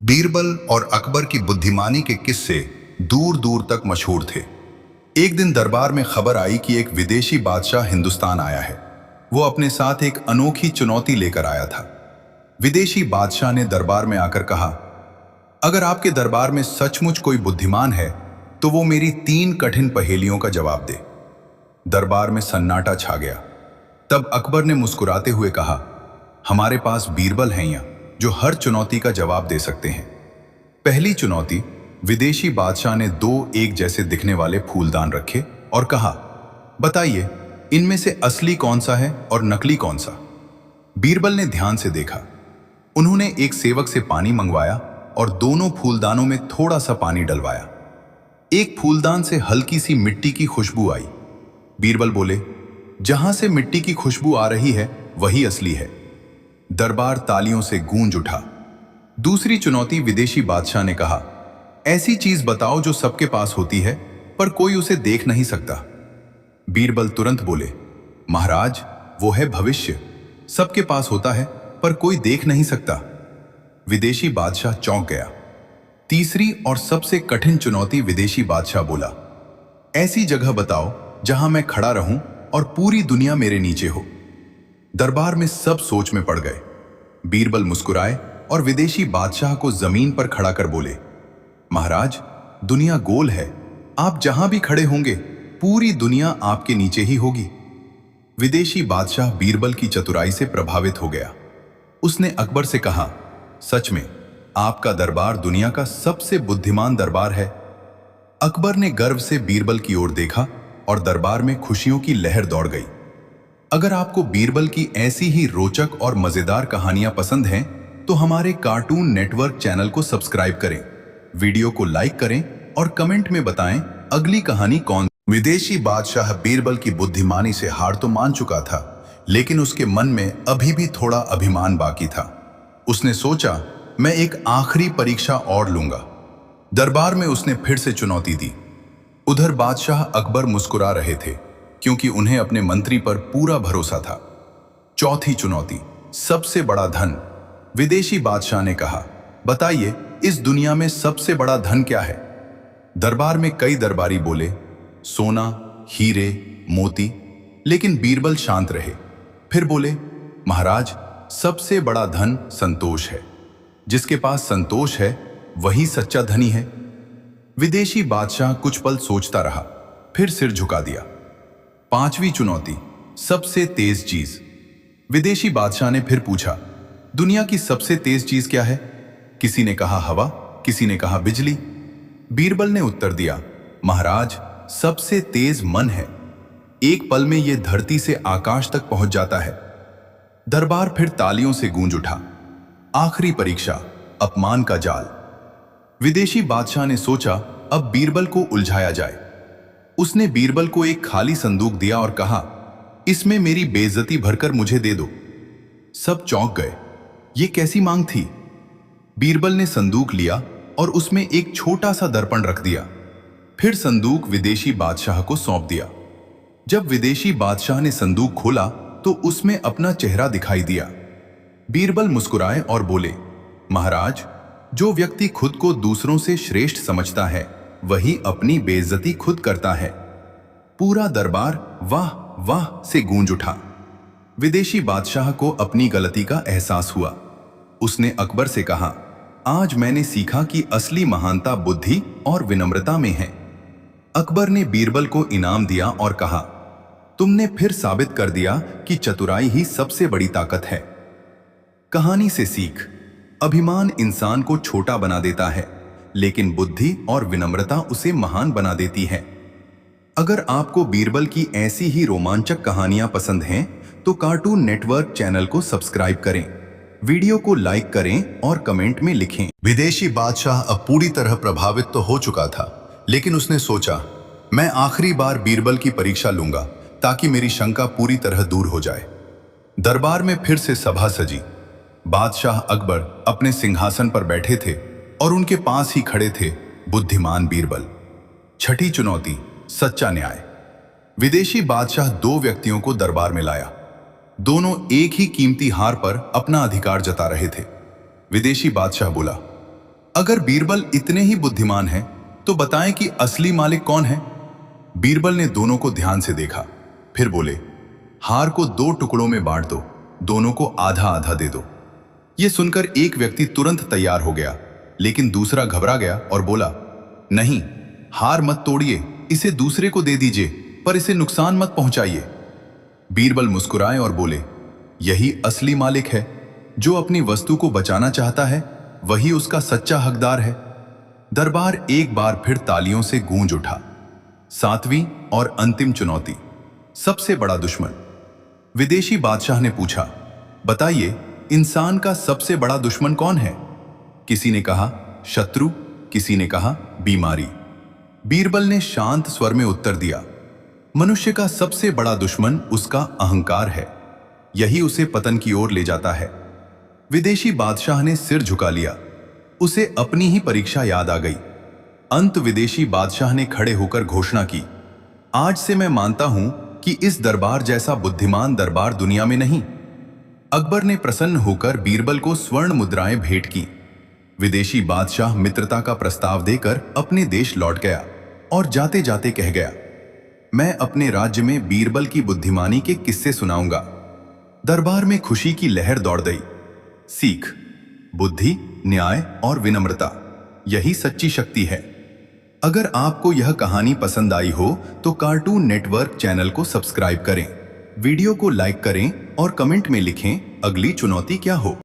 बीरबल और अकबर की बुद्धिमानी के किस्से दूर दूर तक मशहूर थे। एक दिन दरबार में खबर आई कि एक विदेशी बादशाह हिंदुस्तान आया है। वो अपने साथ एक अनोखी चुनौती लेकर आया था। विदेशी बादशाह ने दरबार में आकर कहा, अगर आपके दरबार में सचमुच कोई बुद्धिमान है तो वो मेरी 3 कठिन पहेलियों का जवाब दे। दरबार में सन्नाटा छा गया। तब अकबर ने मुस्कुराते हुए कहा, हमारे पास बीरबल हैं यहाँ जो हर चुनौती का जवाब दे सकते हैं। पहली चुनौती, विदेशी बादशाह ने 2 एक जैसे दिखने वाले फूलदान रखे और कहा, बताइए इनमें से असली कौन सा है और नकली कौन सा। बीरबल ने ध्यान से देखा। उन्होंने एक सेवक से पानी मंगवाया और दोनों फूलदानों में थोड़ा सा पानी डलवाया। एक फूलदान से हल्की सी मिट्टी की खुशबू आई। बीरबल बोले, जहां से मिट्टी की खुशबू आ रही है वही असली है। दरबार तालियों से गूंज उठा। दूसरी चुनौती, विदेशी बादशाह ने कहा, ऐसी चीज बताओ जो सबके पास होती है पर कोई उसे देख नहीं सकता। बीरबल तुरंत बोले, महाराज वो है भविष्य, सबके पास होता है पर कोई देख नहीं सकता। विदेशी बादशाह चौंक गया। तीसरी और सबसे कठिन चुनौती, विदेशी बादशाह बोला, ऐसी जगह बताओ जहां मैं खड़ा रहूं और पूरी दुनिया मेरे नीचे हो। दरबार में सब सोच में पड़ गए। बीरबल मुस्कुराए और विदेशी बादशाह को जमीन पर खड़ा कर बोले, महाराज दुनिया गोल है, आप जहां भी खड़े होंगे पूरी दुनिया आपके नीचे ही होगी। विदेशी बादशाह बीरबल की चतुराई से प्रभावित हो गया। उसने अकबर से कहा, सच में आपका दरबार दुनिया का सबसे बुद्धिमान दरबार है। अकबर ने गर्व से बीरबल की ओर देखा और दरबार में खुशियों की लहर दौड़ गई। अगर आपको बीरबल की ऐसी ही रोचक और मजेदार कहानियां पसंद हैं तो हमारे कार्टून नेटवर्क चैनल को सब्सक्राइब करें, वीडियो को लाइक करें और कमेंट में बताएं अगली कहानी कौन। विदेशी बादशाह बीरबल की बुद्धिमानी से हार तो मान चुका था, लेकिन उसके मन में अभी भी थोड़ा अभिमान बाकी था। उसने सोचा, मैं एक आखिरी परीक्षा और लूंगा। दरबार में उसने फिर से चुनौती दी। उधर बादशाह अकबर मुस्कुरा रहे थे क्योंकि उन्हें अपने मंत्री पर पूरा भरोसा था। चौथी चुनौती, सबसे बड़ा धन। विदेशी बादशाह ने कहा, बताइए इस दुनिया में सबसे बड़ा धन क्या है। दरबार में कई दरबारी बोले, सोना, हीरे, मोती। लेकिन बीरबल शांत रहे। फिर बोले, महाराज सबसे बड़ा धन संतोष है। जिसके पास संतोष है वही सच्चा धनी है। विदेशी बादशाह कुछ पल सोचता रहा, फिर सिर झुका दिया। पांचवी चुनौती, सबसे तेज चीज। विदेशी बादशाह ने फिर पूछा, दुनिया की सबसे तेज चीज क्या है। किसी ने कहा हवा, किसी ने कहा बिजली। बीरबल ने उत्तर दिया, महाराज सबसे तेज मन है। एक पल में यह धरती से आकाश तक पहुंच जाता है। दरबार फिर तालियों से गूंज उठा। आखिरी परीक्षा, अपमान का जाल। विदेशी बादशाह ने सोचा, अब बीरबल को उलझाया जाए। उसने बीरबल को एक खाली संदूक दिया और कहा, इसमें मेरी बेइज्जती भरकर मुझे दे दो। सब चौंक गए, ये कैसी मांग थी। बीरबल ने संदूक लिया और उसमें एक छोटा सा दर्पण रख दिया। फिर संदूक विदेशी बादशाह को सौंप दिया। जब विदेशी बादशाह ने संदूक खोला तो उसमें अपना चेहरा दिखाई दिया। बीरबल मुस्कुराए और बोले, महाराज जो व्यक्ति खुद को दूसरों से श्रेष्ठ समझता है वही अपनी बेइज्जती खुद करता है। पूरा दरबार वाह वाह से गूंज उठा। विदेशी बादशाह को अपनी गलती का एहसास हुआ। उसने अकबर से कहा, आज मैंने सीखा कि असली महानता बुद्धि और विनम्रता में है। अकबर ने बीरबल को इनाम दिया और कहा, तुमने फिर साबित कर दिया कि चतुराई ही सबसे बड़ी ताकत है। कहानी से सीख, अभिमान इंसान को छोटा बना देता है, लेकिन बुद्धि और विनम्रता उसे महान बना देती है। अगर आपको बीरबल की ऐसी ही रोमांचक कहानियां पसंद हैं तो कार्टून नेटवर्क चैनल को सब्सक्राइब करें, वीडियो को लाइक करें और कमेंट में लिखें। विदेशी बादशाह अब पूरी तरह प्रभावित तो हो चुका था, लेकिन उसने सोचा, मैं आखिरी बार बीरबल की परीक्षा लूंगा ताकि मेरी शंका पूरी तरह दूर हो जाए। दरबार में फिर से सभा सजी। बादशाह अकबर अपने सिंहासन पर बैठे थे और उनके पास ही खड़े थे बुद्धिमान बीरबल। छठी चुनौती, सच्चा न्याय। विदेशी बादशाह 2 व्यक्तियों को दरबार में लाया। दोनों एक ही कीमती हार पर अपना अधिकार जता रहे थे। विदेशी बादशाह बोला, अगर बीरबल इतने ही बुद्धिमान हैं, तो बताएं कि असली मालिक कौन है? बीरबल ने दोनों को ध्यान से देखा, फिर बोले, हार को 2 टुकड़ों में बांट दो, दोनों को आधा आधा दे दो। यह सुनकर एक व्यक्ति तुरंत तैयार हो गया, लेकिन दूसरा घबरा गया और बोला, नहीं, हार मत तोड़िए, इसे दूसरे को दे दीजिए, पर इसे नुकसान मत पहुंचाइए। बीरबल मुस्कुराए और बोले, यही असली मालिक है। जो अपनी वस्तु को बचाना चाहता है, वही उसका सच्चा हकदार है। दरबार एक बार फिर तालियों से गूंज उठा। 7वीं और अंतिम चुनौती, सबसे बड़ा दुश्मन। विदेशी बादशाह ने पूछा, बताइए, इंसान का सबसे बड़ा दुश्मन कौन है? किसी ने कहा शत्रु, किसी ने कहा बीमारी। बीरबल ने शांत स्वर में उत्तर दिया, मनुष्य का सबसे बड़ा दुश्मन उसका अहंकार है। यही उसे पतन की ओर ले जाता है। विदेशी बादशाह ने सिर झुका लिया। उसे अपनी ही परीक्षा याद आ गई। अंत विदेशी बादशाह ने खड़े होकर घोषणा की, आज से मैं मानता हूं कि इस दरबार जैसा बुद्धिमान दरबार दुनिया में नहीं। अकबर ने प्रसन्न होकर बीरबल को स्वर्ण मुद्राएं भेंट की। विदेशी बादशाह मित्रता का प्रस्ताव देकर अपने देश लौट गया और जाते जाते कह गया, मैं अपने राज्य में बीरबल की बुद्धिमानी के किस्से सुनाऊंगा। दरबार में खुशी की लहर दौड़ गई। सीख, बुद्धि, न्याय और विनम्रता, यही सच्ची शक्ति है। अगर आपको यह कहानी पसंद आई हो तो कार्टून नेटवर्क चैनल को सब्सक्राइब करें, वीडियो को लाइक करें और कमेंट में लिखें अगली चुनौती क्या हो।